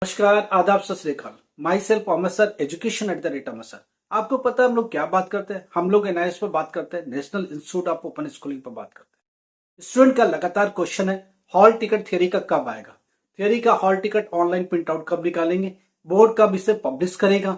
नमस्कार, आदाब, सत श्री अकाल। माई सेल्फ अमर एजुकेशन @अमर। आपको पता है हम लोग क्या बात करते हैं? हम लोग एनआईएस पर बात करते हैं, national institute of open schooling पर बात करते हैं। स्टूडेंट का लगातार क्वेश्चन है, हॉल टिकट थियरी का कब आएगा? थियरी का hall ticket online print out कब निकालेंगे? बोर्ड कब इसे पब्लिश करेगा?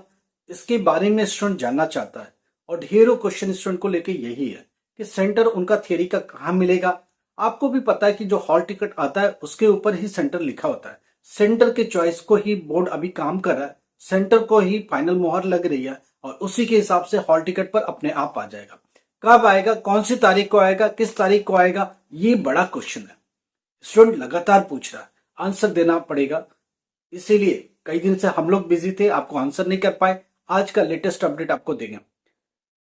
इसके बारे में स्टूडेंट जानना चाहता है और ढेरों क्वेश्चन स्टूडेंट को लेके यही है कि सेंटर उनका थियरी का कहाँ मिलेगा। आपको भी पता है कि जो हॉल टिकट आता है उसके ऊपर ही सेंटर लिखा होता है। सेंटर के चॉइस को ही बोर्ड अभी काम कर रहा है, सेंटर को ही फाइनल मोहर लग रही है और उसी के हिसाब से हॉल टिकट पर अपने आप आ जाएगा। कब आएगा, कौन सी तारीख को आएगा, किस तारीख को आएगा, ये बड़ा क्वेश्चन है। स्टूडेंट लगातार पूछ रहा है, आंसर देना पड़ेगा। इसीलिए कई दिन से हम लोग बिजी थे, आपको आंसर नहीं कर पाए। आज का लेटेस्ट अपडेट आपको देंगे।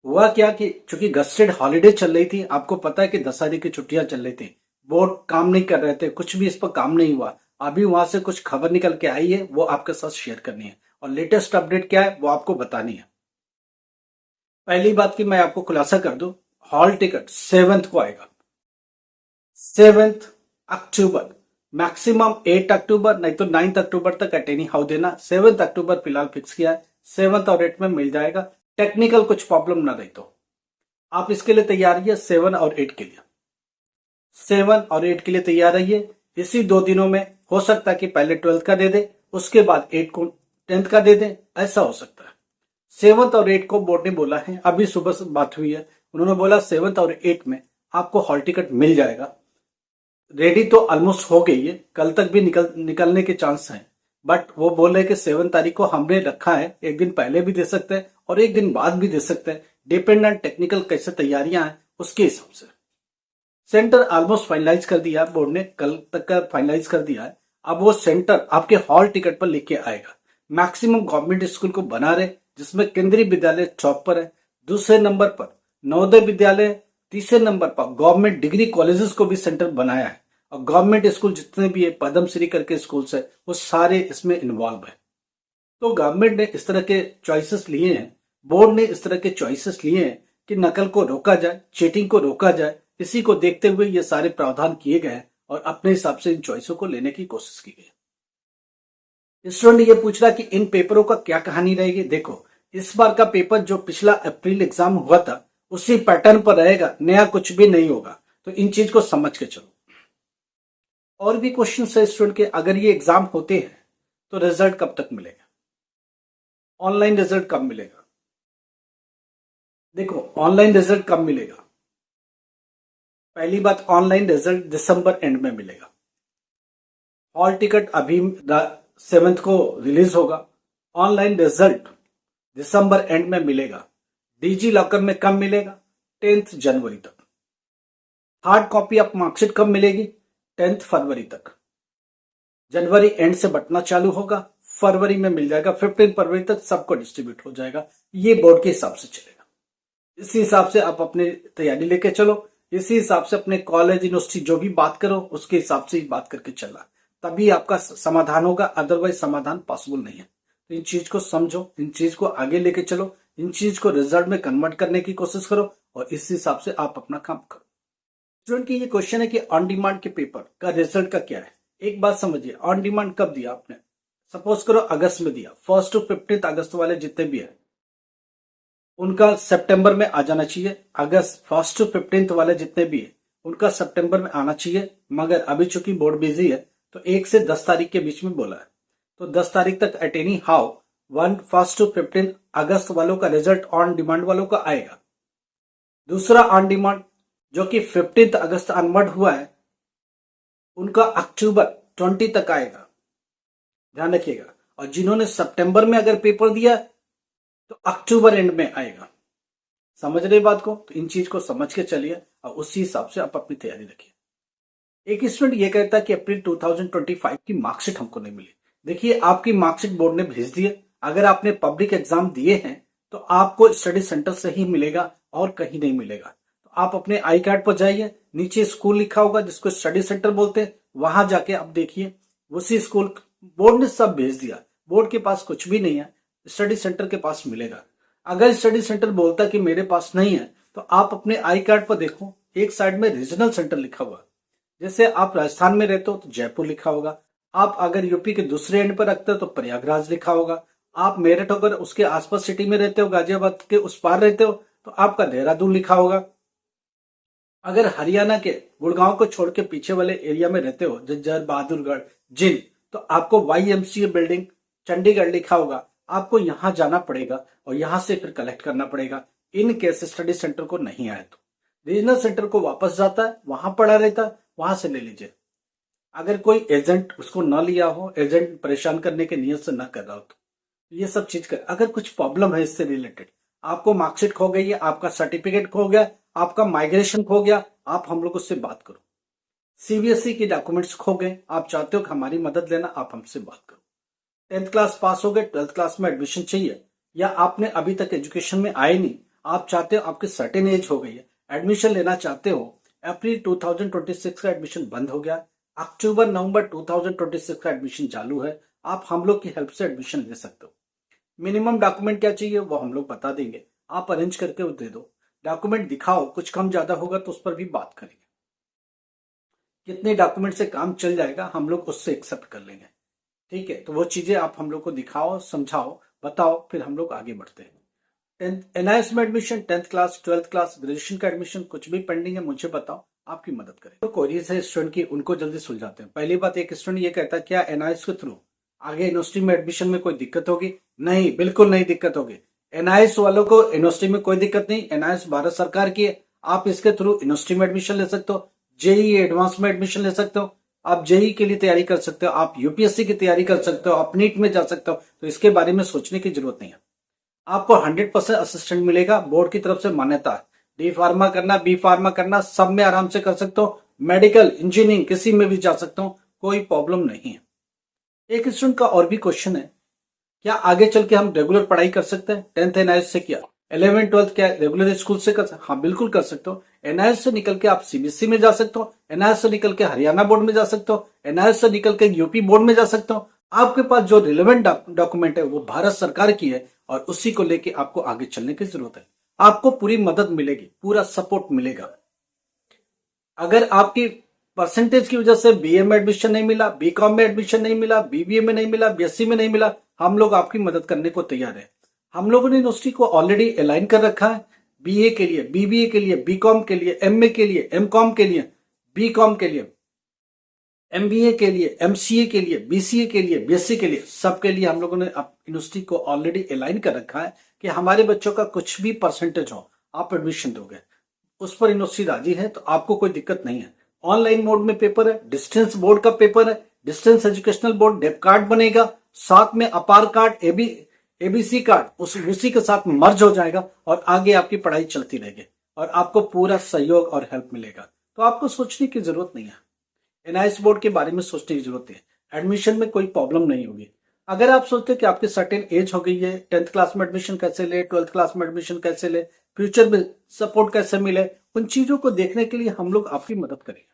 हुआ क्या कि चूंकि गस्टेड हॉलीडे चल रही थी, आपको पता है कि दशहरे की छुट्टियां चल रही थी, बोर्ड काम नहीं कर रहे थे, कुछ भी इस पर काम नहीं हुआ। अभी वहां से कुछ खबर निकल के आई है, वो आपके साथ शेयर करनी है और लेटेस्ट अपडेट क्या है वो आपको बतानी है। पहली बात की मैं आपको खुलासा कर दूं, हॉल टिकट 7th को आएगा, 7th अक्टूबर, मैक्सिमम 8 अक्टूबर, नहीं तो 9 अक्टूबर तक एटेनी हाउ देना। 7th अक्टूबर फिलहाल फिक्स किया है, 7th और 8 में मिल जाएगा। टेक्निकल कुछ प्रॉब्लम ना रही तो आप इसके लिए तैयार रहिए। 7 और 8 के लिए, 7 और 8 के लिए तैयार रहिए। इसी 2 दिनों में हो सकता है कि पहले 12th का दे दे, उसके बाद 8 को 10th का दे दे, ऐसा हो सकता है। 7th और 8 को बोर्ड ने बोला है, अभी सुबह से बात हुई है, उन्होंने बोला 7th और 8 में आपको हॉल टिकट मिल जाएगा। रेडी तो ऑलमोस्ट हो गई है, कल तक भी निकलने के चांस हैं, बट वो बोल रहे कि 7 तारीख को हमने रखा है, एक दिन पहले भी दे सकते हैं और एक दिन बाद भी दे सकते हैं, डिपेंड ऑन टेक्निकल कैसे तैयारियां हैं उसके हिसाब से। सेंटर ऑलमोस्ट फाइनलाइज कर दिया है बोर्ड ने, कल तक का फाइनलाइज कर दिया है। अब वो सेंटर आपके हॉल टिकट पर लिख के आएगा। मैक्सिमम गवर्नमेंट स्कूल को बना रहे, जिसमें केंद्रीय विद्यालय टॉप पर है, दूसरे नंबर पर नवोदय विद्यालय, तीसरे नंबर पर गवर्नमेंट डिग्री कॉलेजेस को भी सेंटर बनाया है और गवर्नमेंट स्कूल जितने भी है, पद्मश्री करके स्कूल्स है, वो सारे इसमें इन्वॉल्व है। तो गवर्नमेंट ने इस तरह के चॉइसेस लिए हैं, बोर्ड ने इस तरह के चॉइसेस लिए हैं कि नकल को रोका जाए, चीटिंग को रोका जाए। इसी को देखते हुए ये सारे प्रावधान किए गए हैं और अपने हिसाब से इन चॉइसों को लेने की कोशिश की गई। स्टूडेंट ये पूछ रहा कि इन पेपरों का क्या कहानी रहेगी। देखो, इस बार का पेपर जो पिछला अप्रैल एग्जाम हुआ था उसी पैटर्न पर रहेगा, नया कुछ भी नहीं होगा, तो इन चीज को समझ के चलो। और भी क्वेश्चन है स्टूडेंट के, अगर ये एग्जाम होते हैं तो रिजल्ट कब तक मिलेगा, ऑनलाइन रिजल्ट कब मिलेगा? देखो, ऑनलाइन रिजल्ट कब मिलेगा? पहली बात, ऑनलाइन रिजल्ट दिसंबर एंड में मिलेगा। हॉल टिकट अभी 7th को रिलीज होगा, ऑनलाइन रिजल्ट दिसंबर एंड में मिलेगा। डिजी लॉकर में कब मिलेगा? 10th जनवरी तक। हार्ड कॉपी ऑफ मार्कशीट कब मिलेगी? 10th फरवरी तक। जनवरी एंड से बंटना चालू होगा, फरवरी में मिल जाएगा, 15 फरवरी तक सबको डिस्ट्रीब्यूट हो जाएगा। ये बोर्ड के हिसाब से चलेगा। इसी हिसाब से आप अपनी तैयारी लेके चलो, इसी हिसाब से अपने कॉलेज यूनिवर्सिटी जो भी बात करो उसके हिसाब से ही बात करके चलना, तभी आपका समाधान होगा, अदरवाइज समाधान पॉसिबल नहीं है। तो इन चीज को समझो, इन चीज को आगे लेके चलो, इन चीज को रिजल्ट में कन्वर्ट करने की कोशिश करो और इस हिसाब से आप अपना काम करो। स्टूडेंट की ये क्वेश्चन है कि ऑन डिमांड के पेपर का रिजल्ट का क्या है। एक बात समझिए, ऑन डिमांड कब दिया आपने? सपोज करो अगस्त में दिया, 1st to 15 अगस्त वाले जितने भी है उनका सितंबर में आ जाना चाहिए। अगस्त 1st to 15 वाले जितने भी है उनका सितंबर में आना चाहिए, मगर अभी चूंकि बोर्ड बिजी है तो 1 से 10 तारीख के बीच में बोला है, तो 10 तारीख तक at any how 1st to 15 अगस्त वालों का रिजल्ट ऑन डिमांड वालों का आएगा। दूसरा ऑन डिमांड जो कि 15 अगस्त अनवर्ड हुआ है उनका अक्टूबर 20 तक आएगा, ध्यान रखिएगा। और जिन्होंने सितंबर में अगर पेपर दिया तो अक्टूबर एंड में आएगा। समझ रहे बात को? तो इन चीज को समझ के चलिए और उसी हिसाब से आप अपनी तैयारी रखिए। एक स्टूडेंट ये कहता है कि अप्रैल 2025 की मार्कशीट हमको नहीं मिली। देखिए, आपकी मार्कशीट बोर्ड ने भेज दी है। अगर आपने पब्लिक एग्जाम दिए हैं तो आपको स्टडी सेंटर से ही मिलेगा और कहीं नहीं मिलेगा। तो आप अपने आई कार्ड पर जाइए, नीचे स्कूल लिखा होगा जिसको स्टडी सेंटर बोलते हैं, वहां जाके आप देखिए, उसी स्कूल बोर्ड ने सब भेज दिया। बोर्ड के पास कुछ भी नहीं है, स्टडी सेंटर के पास मिलेगा। अगर स्टडी सेंटर बोलता कि मेरे पास नहीं है तो आप अपने आई कार्ड पर देखो, एक साइड में रीजनल सेंटर लिखा हुआ। जैसे आप राजस्थान में रहते हो तो जयपुर लिखा होगा, आप अगर यूपी के दूसरे एंड पर रखते हो तो प्रयागराज लिखा होगा। आप मेरठ होकर उसके आसपास सिटी में रहते हो, गाजियाबाद के उस पार रहते हो, तो आपका देहरादून लिखा होगा। अगर हरियाणा के गुड़गांव को छोड़ के पीछे वाले एरिया में रहते हो, झज्जर, बहादुरगढ़, जिंद, तो आपको YMCA बिल्डिंग चंडीगढ़ लिखा होगा। आपको यहां जाना पड़ेगा और यहां से फिर कलेक्ट करना पड़ेगा, इन केस स्टडी सेंटर को नहीं आए तो। रीजनल सेंटर को वापस जाता है, वहां पड़ा रहता है, वहां से ले लीजिए। अगर कोई एजेंट उसको ना लिया हो, एजेंट परेशान करने के नियत से ना कर रहा हो, तो ये सब चीज कर। अगर कुछ प्रॉब्लम है इससे रिलेटेड, आपको मार्कशीट खो गई है, आपका सर्टिफिकेट खो गया, आपका माइग्रेशन खो गया, आप हम लोग उससे बात करो। CBSE के डॉक्यूमेंट्स खो गए, आप चाहते हो कि हमारी मदद लेना, आप हमसे बात करो। 10th क्लास पास हो गए, 12th क्लास में एडमिशन चाहिए, या आपने अभी तक एजुकेशन में आए नहीं, आप चाहते हो, आपकी सर्टेन एज हो गई है, एडमिशन लेना चाहते हो। अप्रैल 2026 का एडमिशन बंद हो गया, अक्टूबर नवंबर 2026 का एडमिशन चालू है, आप हम लोग की हेल्प से एडमिशन ले सकते हो। मिनिमम डॉक्यूमेंट क्या चाहिए वो हम लोग बता देंगे, आप अरेंज करके वो दे दो। डॉक्यूमेंट दिखाओ, कुछ कम ज्यादा होगा तो उस पर भी बात करेंगे। कितने डॉक्यूमेंट से काम चल जाएगा हम लोग उससे एक्सेप्ट कर लेंगे, ठीक है। तो वो चीजें आप हम लोग को दिखाओ, समझाओ, बताओ, फिर हम लोग आगे बढ़ते हैं। 10th NIS में admission, 10th class, 12th class, graduation का एडमिशन कुछ भी पेंडिंग है, मुझे बताओ, आपकी मदद करें। तो क्वेरीज है स्टूडेंट की, उनको जल्दी सुलझाते हैं। पहली बात, एक स्टूडेंट ये कहता है क्या NIS के थ्रू आगे यूनिवर्सिटी में एडमिशन में कोई दिक्कत होगी? नहीं, बिल्कुल नहीं दिक्कत होगी। NIS वालों को यूनिवर्सिटी में कोई दिक्कत नहीं। NIS भारत सरकार की है, आप इसके थ्रू यूनिवर्सिटी में एडमिशन ले सकते हो, JEE एडवांस में एडमिशन ले सकते हो, आप JEE के लिए तैयारी कर सकते हो, आप UPSC की तैयारी कर सकते हो, आप नीट में जा सकते हो। तो इसके बारे में सोचने की जरूरत नहीं है। आपको 100% असिस्टेंट मिलेगा, बोर्ड की तरफ से मान्यता है। D फार्मा करना, B फार्मा करना, सब में आराम से कर सकते हो। मेडिकल, इंजीनियरिंग, किसी में भी जा सकते हो, कोई प्रॉब्लम नहीं है। एक स्टूडेंट का और भी क्वेश्चन है, क्या आगे चल के हम रेगुलर पढ़ाई कर सकते हैं? 10th NIS से किया, 11th 12th क्या रेगुलर स्कूल से कर सकते? हाँ, बिल्कुल कर सकते हो। NIS से निकल के आप CBSE में जा सकते हो, NIS से निकल के हरियाणा बोर्ड में जा सकते हो, NIS से निकल के यूपी बोर्ड में जा सकते हो। आपके पास जो रिलेवेंट डॉक्यूमेंट है वो भारत सरकार की है और उसी को लेके आपको आगे चलने की जरूरत है। आपको पूरी मदद मिलेगी, पूरा सपोर्ट मिलेगा। अगर आपकी परसेंटेज की वजह से BA में एडमिशन नहीं मिला, BCom में एडमिशन नहीं मिला, BBA में नहीं मिला, BSc में नहीं मिला, हम लोग आपकी मदद करने को तैयार है। हम लोगों ने यूनिवर्सिटी को ऑलरेडी अलाइन कर रखा है, BA के लिए, BBA के लिए, BCom के लिए, MA के लिए, MCom के लिए, BCom के लिए, MBA के लिए, MCA के लिए, BCA के लिए, BSc के लिए, सबके लिए हम लोगों ने यूनिवर्सिटी को ऑलरेडी अलाइन कर रखा है कि हमारे बच्चों का कुछ भी परसेंटेज हो, आप एडमिशन दोगे, उस पर यूनिवर्सिटी राजी है, तो आपको कोई दिक्कत नहीं है। ऑनलाइन मोड में पेपर है, डिस्टेंस बोर्ड का पेपर है, डिस्टेंस एजुकेशनल बोर्ड डेप कार्ड बनेगा, साथ में अपार कार्ड, ABC कार्ड उसी के साथ मर्ज हो जाएगा और आगे आपकी पढ़ाई चलती रहेगी और आपको पूरा सहयोग और हेल्प मिलेगा। तो आपको सोचने की जरूरत नहीं है, NIS बोर्ड के बारे में सोचने की जरूरत है। एडमिशन में कोई प्रॉब्लम नहीं होगी। अगर आप सोचते हैं कि आपकी सर्टेन एज हो गई है, 10th क्लास में एडमिशन कैसे ले, 12th क्लास में एडमिशन कैसे ले, फ्यूचर में सपोर्ट कैसे मिले, उन चीजों को देखने के लिए हम लोग आपकी मदद करेंगे।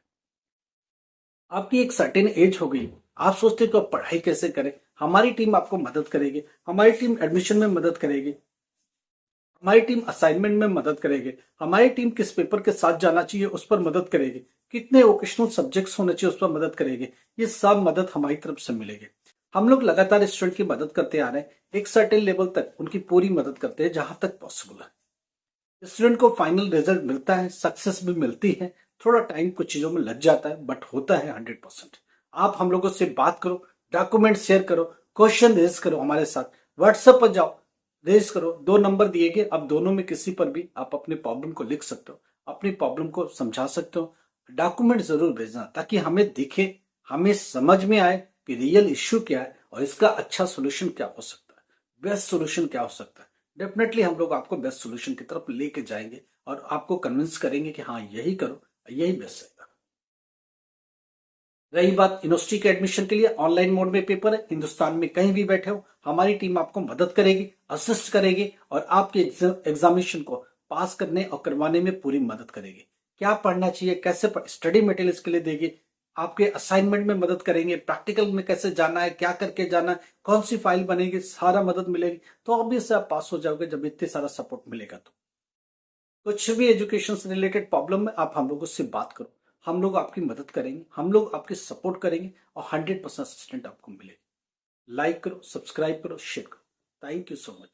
आपकी एक सर्टेन एज हो गई, आप सोचते हो कि आप पढ़ाई कैसे करें, हमारी टीम आपको मदद करेगी, हमारी टीम एडमिशन में मदद करेगी, हमारी टीम असाइनमेंट में मदद करेगी, हमारी टीम किस पेपर के साथ जाना चाहिए उस पर मदद करेगी, कितने वोकेशनल सब्जेक्ट्स होने चाहिए उस पर मदद करेगी। ये सब मदद हमारी तरफ से मिलेगी। हम लोग लगातार स्टूडेंट की मदद करते आ रहे हैं, एक सर्टेन लेवल तक उनकी पूरी मदद करते हैं जहां तक पॉसिबल है। स्टूडेंट को फाइनल रिजल्ट मिलता है, सक्सेस भी मिलती है, थोड़ा टाइम कुछ चीजों में लग जाता है, बट होता है 100%। आप हम लोगों से बात करो, डॉक्यूमेंट शेयर करो, क्वेश्चन रेज करो, हमारे साथ व्हाट्सएप पर जाओ, रेज करो। 2 नंबर दिए गए, अब दोनों में किसी पर भी आप अपने प्रॉब्लम को लिख सकते हो, अपनी प्रॉब्लम को समझा सकते हो। डॉक्यूमेंट जरूर भेजना ताकि हमें दिखे, हमें समझ में आए कि रियल इश्यू क्या है और इसका अच्छा सोल्यूशन क्या हो सकता है, बेस्ट सोल्यूशन क्या हो सकता है। डेफिनेटली हम लोग आपको बेस्ट सोल्यूशन की तरफ लेके जाएंगे और आपको कन्विंस करेंगे कि हाँ यही करो, यही बेस्ट रहेगा। रही बात यूनिवर्सिटी के एडमिशन के लिए, ऑनलाइन मोड में पेपर है, हिंदुस्तान में कहीं भी बैठे हो, हमारी टीम आपको मदद करेगी, असिस्ट करेगी और आपके एग्जामिनेशन को पास करने और करवाने में पूरी मदद करेगी। क्या पढ़ना चाहिए, कैसे स्टडी मटेरियल्स के लिए देगी, आपके असाइनमेंट में मदद करेंगे, प्रैक्टिकल में कैसे जाना है, क्या करके जाना है, कौन सी फाइल बनेगी, सारा मदद मिलेगी। तो ऑब्वियसली आप पास हो जाओगे जब इतने सारा सपोर्ट मिलेगा। तो कुछ भी एजुकेशन से रिलेटेड प्रॉब्लम में आप हम लोगों से बात करो, हम लोग आपकी मदद करेंगे, हम लोग आपकी सपोर्ट करेंगे और 100% असिस्टेंट आपको मिलेगी। लाइक करो, सब्सक्राइब करो, शेयर करो। Thank you so much.